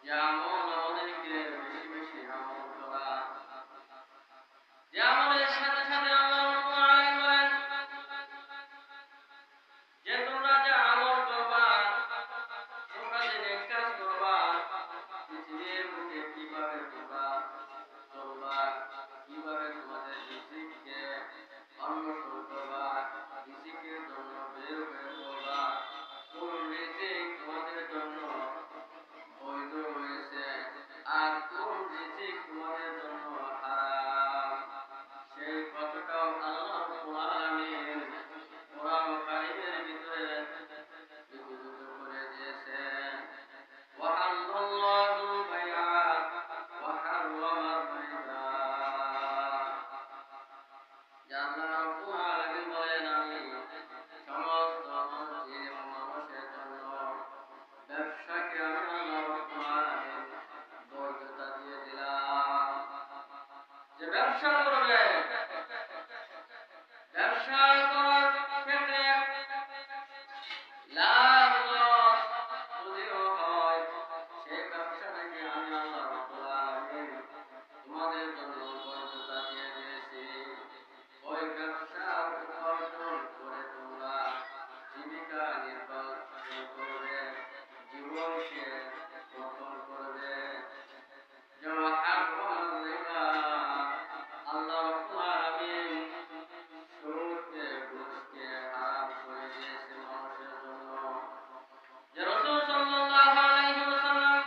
যে আমল আমাদেরকে বেশি বেশি আমল করা, যে আমলের সাথে সাথে আল্লাহ রাব্বুল আলামিন বলেন যে তোমরা যে আমল করবা, তোমরা যে নেক কাজ করবা, পৃথিবীর বুকে কিভাবে তোমরা চলবা, কিভাবে তোমাদের রিজিককে অন্বেষণ করবা, রিজিকের জন্য বের হয়ে পড়বা, কোন রিজিক তোমাদের জন্য বৈধ হয়েছে আর কোন রিজিক তোমাদের জন্য হারাম, সেই কথাটাও আল্লাহ রাব্বুল আলামিন কোরআন কারীমের ভিতরে লিপিবদ্ধ করে দিয়েছেন। ওয়াহাল্লাল্লাহুল বাইআ ওয়া হাররামার রিবা। যে আল্লাহ রাব্বুল আলামিন বলেন, আমি সমস্ত মুসলিম মানুষের জন্য ব্যবসাকে আমি আল্লাহ রাব্বুল আলামিন বৈধতা দিয়ে দিলাম। যে ব্যবসা করবে, ব্যবসা করার ক্ষেত্রে লাভ লস যদিও হয়, সেই ব্যবসাটাকে আমি আল্লাহ রাব্বুল আলামিন তোমাদের জন্য বৈধতা দিয়ে দিয়েছি। ওই ব্যবসার উপার্জন করে তোমরা জীবিকা নির্বাহ করবে, জীবনকে গঠন করবে। যেমন হারাম রিবা, আল্লাহ রাব্বুল আলামিন সুদকে ঘুষকে হারাম করে দিয়েছে মানুষের জন্য। যে রাসূল সাল্লাল্লাহু আলাইহি ওয়াসাল্লাম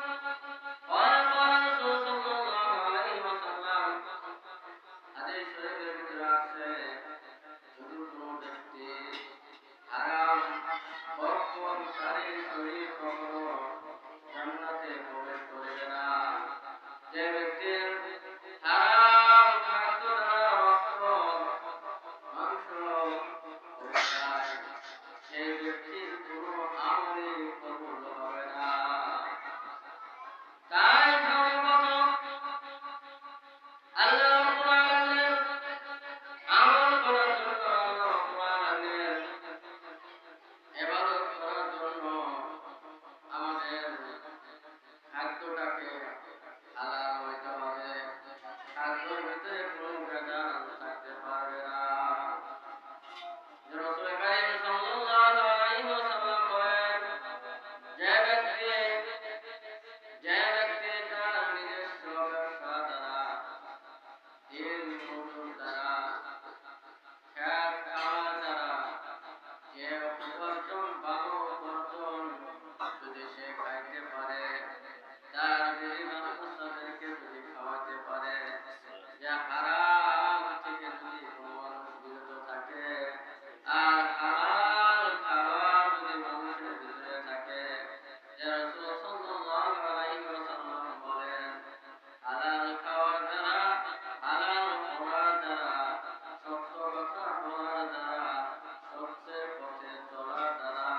রাসূল সাল্লাল্লাহু আলাইহি ওয়াসাল্লাম হাদিস শরীফের ভিতরে আছে, যদি কোনো ব্যক্তি হারাম ভক্ষণকারী শরীর কখনো জান্নাতে প্রবেশ করবে না। যে ব্যক্তির হারাম খাদ্য দ্বারা রক্ত মাংস হয়ে যায়, সেই ব্যক্তির কোনো আমলই কবুল হবে না। তাই সর্বপ্রথম আল্লাহ রাব্বুল আলামিনের আমল করার জন্য, আল্লাহ রাব্বুল আলামিনের ইবাদত করার জন্য আমাদের খাদ্যটাকে হালাল হইতে হবে। খাদ্যের ভিতরে কোনো ভেজাল থাকতে পারবে না। যে রাসূল কারীম সাল্লাল্লাহু আলাইহি ওয়াসাল্লাম বলেন, যে ব্যক্তি তার নিজস্ব ব্যবসা দ্বারা, দিন মজুর দ্বারা, খেত খামার দ্বারা যে উপার্জন, ভালো উপার্জন যদি সে খাইতে পারে, তার বিবি বাচ্চাদেরকে যদি খাওয়াতে পারে, যে হারাম থেকে যদি কোনো মানুষ বিরত থাকে আর হালাল খাবার যদি মানুষের ভিতরে থাকে, যে রাসূল সাল্লাল্লাহু আলাইহি ওয়াসাল্লাম বলেন, হালাল খাওয়ার দ্বারা, হালাল পড়ার দ্বারা, সত্য কথা বলার দ্বারা, সত্যের পথে চলার দ্বারা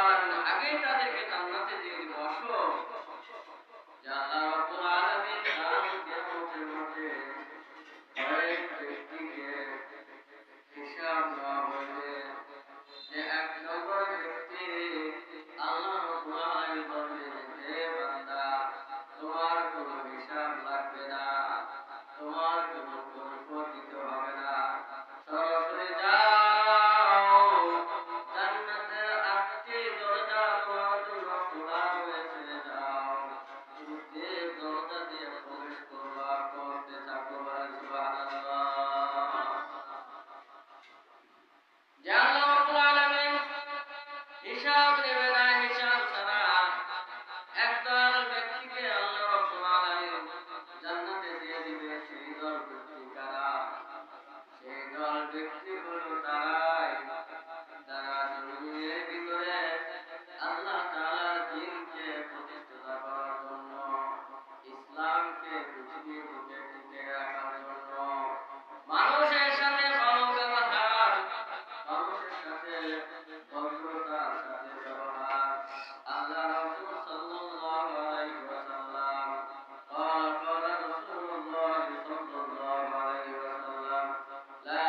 আলামিন আগেই তাদেরকে জান্নাতে দিয়ে দিব। আসো যে আল্লাহ রাব্বুল আলামিন কাল কিয়ামতের মাঠে কয়েক ব্যক্তিকে হিসাব দেওয়া হইবে। যে এক নম্বর ব্যক্তি আল্লাহ রাব্বুল আলামিন বলবেন, হে বান্দা, তোমার কোনো হিসাব লাগবে না, তোমার কোনো কৈফিয়ত দিতে হবে না, সরাসরি যাও, জান্নাতের ৮টি দরজা তোমার জন্য খোলা রয়েছে, যাও, তুমি যে দরজা দিয়ে প্রবেশ করবা করতে থাকো। বলেন সুবহানাল্লাহ। যে আল্লাহ রাব্বুল আলামিন হিসাব নেবে না, হিসাব ছাড়া একদল ব্যক্তিকে আল্লাহ রাব্বুল আলামিন জান্নাতে দিয়ে দিবে। সেই দল ব্যক্তি কারা? সেই দল ব্যক্তি হলো তারাই যারা জমিনের ভিতরে আল্লাহ তাআলার দ্বীনকে প্রতিষ্ঠা করার জন্য, ইসলামকে পৃথিবীর বুকে টিকে রাখার জন্য মানুষের সাথে ভালো ব্যবহার, মানুষের সাথে ভদ্রতার সাথে ব্যবহার। আল্লাহ রাসূল সাল্লাল্লাহু আলাইহি ওয়াসাল্লাম قال رسول الله صلى الله عليه وسلم لا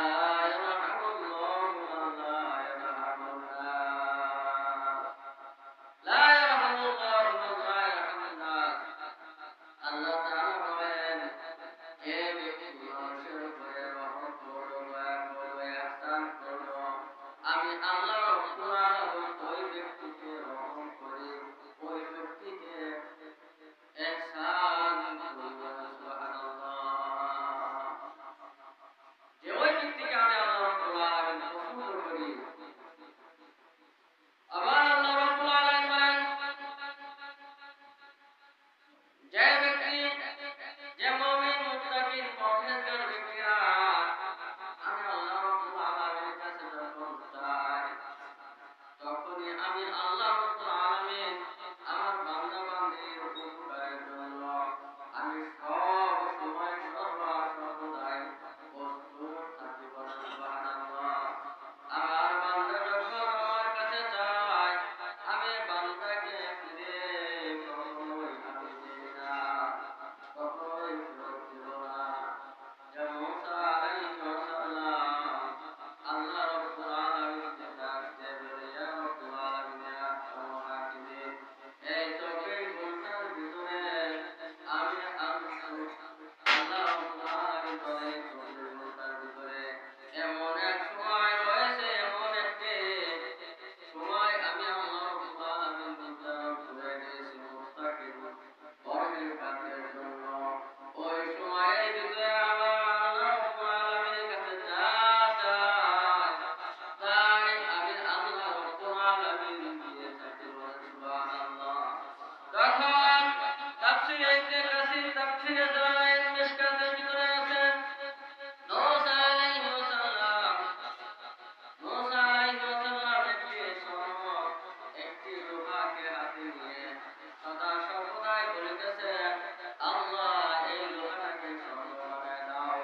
يرحم الله من لا يرحم الناس لا يرحم الله من لا يرحم الناس। আল্লাহ তাআলা বলেন, যে ব্যক্তি মানুষের উপরে রহম করলো, দয়া করলো, ইহসান করলো, আমি আল্লাহ রাব্বুল আলামিন ওই ব্যক্তিকে রহম করি, ওই ব্যক্তিকে ইহসান করি। সুবহানাল্লাহ। যে ওই ব্যক্তিকে আমি আল্লাহ রাব্বুল আলামিন পছন্দ করি। আবার আল্লাহ রাব্বুল আলামিন বলেন, যে ব্যক্তি, যে মুমিন মুত্তাকিন পরহেজগার ব্যক্তিরা আমি আল্লাহ রাব্বুল আলামিনের কাছে যখন চাই, তখনই আমি আল্লাহ রাব্বুল আলামিন আমার বান্দা বান্দীর উপকারের জন্য আমি সব সময় সর্বদাই প্রস্তুত থাকি। বলেন সুবহানাল্লাহ। আমার বান্দা যখন আমার কাছে চায়, আমি বান্দাকে ফিরে কখনোই আমি দিই না, কখনোই ফেরত দিব না। যে মূসা আলাইহিস সালাম আল্লাহ রাব্বুল আলামিনকে ডাকতে বলে, ইয়া রাব্বুল আলামিন ইয়া আরহামার রাহিমিন, এই চোখের গুলশার ভিতরে আমি আল্লাহ রাব্বুল আলামিন বলে, চোখের গুলশার ভিতরে এমন এক সময় রয়েছে, এমন একটি সময় আমি আল্লাহ রাব্বুল আলামিন নির্ধারণ করে দিয়েছি মুত্তাকিন পরহেজগারদের জন্য। ওই সময়ের ভিতরে আমার আল্লাহ রাব্বুল আলামিনের কাছে যা চাই, তাই আমি আল্লাহ রাব্বুল আলামিন দিয়ে থাকি। বলেন সুবহানাল্লাহ। তখন তাফসীরে ইবনে কাসির, তাফসীরে জালালাইন, মিশকাতের ভিতরে আছে মূসা আলাইহিস সালাম, মূসা আলাইহিস সালাম একটি লোহাকে হাতে নিয়ে সদা সর্বদাই বলিতেছে, আল্লাহ এই লোহাটাকে স্বর্ণ বানায় দাও,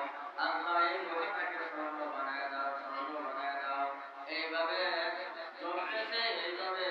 আল্লাহ এই লোহাটাকে স্বর্ণ বানায় দাও, স্বর্ণ বানায় দাও। এইভাবে চলতেছে, এইভাবে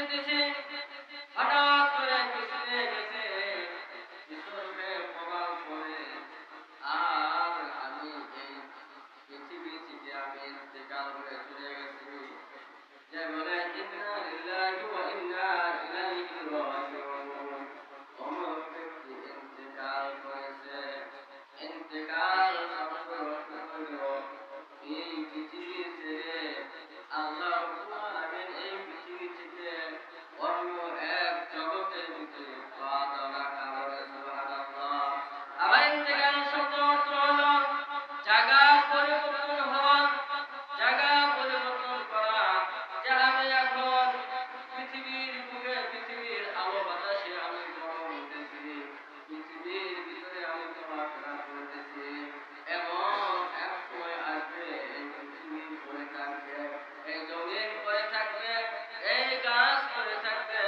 করতেছি, হঠাৎ করে পিছনে গেছে, পিছনে পড়ার পরে আর আমি এই পৃথিবী থেকে আমি ইন্তেকাল হয়ে চলে গেছি। যে বলে ইন্না লিল্লাহি ওয়া ইন্না ইলাইহি রাজিউন, অমর ব্যক্তি ইন্তেকাল করেছে। ইন্তেকাল শব্দ অর্থ হলো এই পৃথিবী ছেড়ে আল্লাহ রাব্বুল আলামিন এই পৃথিবী থেকে অন্য এক জগতের ভিতরে পা দেওয়া রাখা, বলে সুবহানাল্লাহ। আবার ইন্তেকাল শব্দ অর্থ হলো জায়গা পরিবর্তন হওয়া, জায়গা পরিবর্তন করা। যে আমি এখন পৃথিবীর বুকে, পৃথিবীর আলো বাতাসে আমি বড় হইতেছি, পৃথিবীর ভিতরে আমি চলাফেরা করতেছি, এবং এক সময় আসবে এই পৃথিবী পড়ে থাকবে, এই জমিন পড়ে থাকবে, এই গাছ পড়ে থাকবে,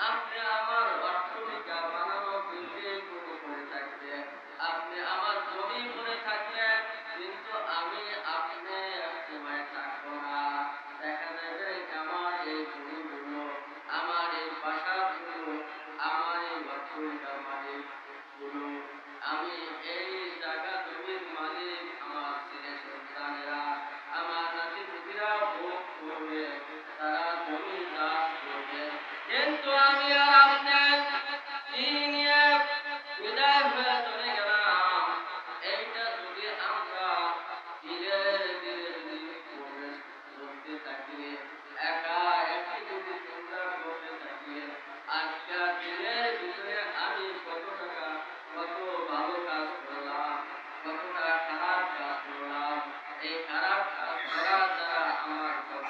আপনি আমার অট্টালিকা বানানো বিল্ডিং পড়ে থাকবে, আপনি আমার জমি পড়ে থাকবে, কিন্তু আমি আপনি এক সময় থাকবো না। দেখা যাবে আমার এই জমিগুলো, আমার এই বাসাগুলো, আমার এই অট্টালিকার মালিকগুলো, আমি এই জায়গা জমির মালিক, আমার ছেলে সন্তানেরা, আমার নাতি পুতিরা ভোগ করবে, তারা জমি চাষ করবে, কিন্তু আমি আর আপনি কি নিয়ে বিদায় হয়ে চলে গেলাম, এইটা যদি আমরা ধীরে ধীরে যদি প্রবেশ করতে থাকি, একা একই যদি চিন্তা করতে থাকি, আজকের দিনের ভিতরে আমি কত টাকা, কত ভালো কাজ করলাম, কতটা খারাপ কাজ করলাম, এই খারাপ কাজ করার দ্বারা আমার কত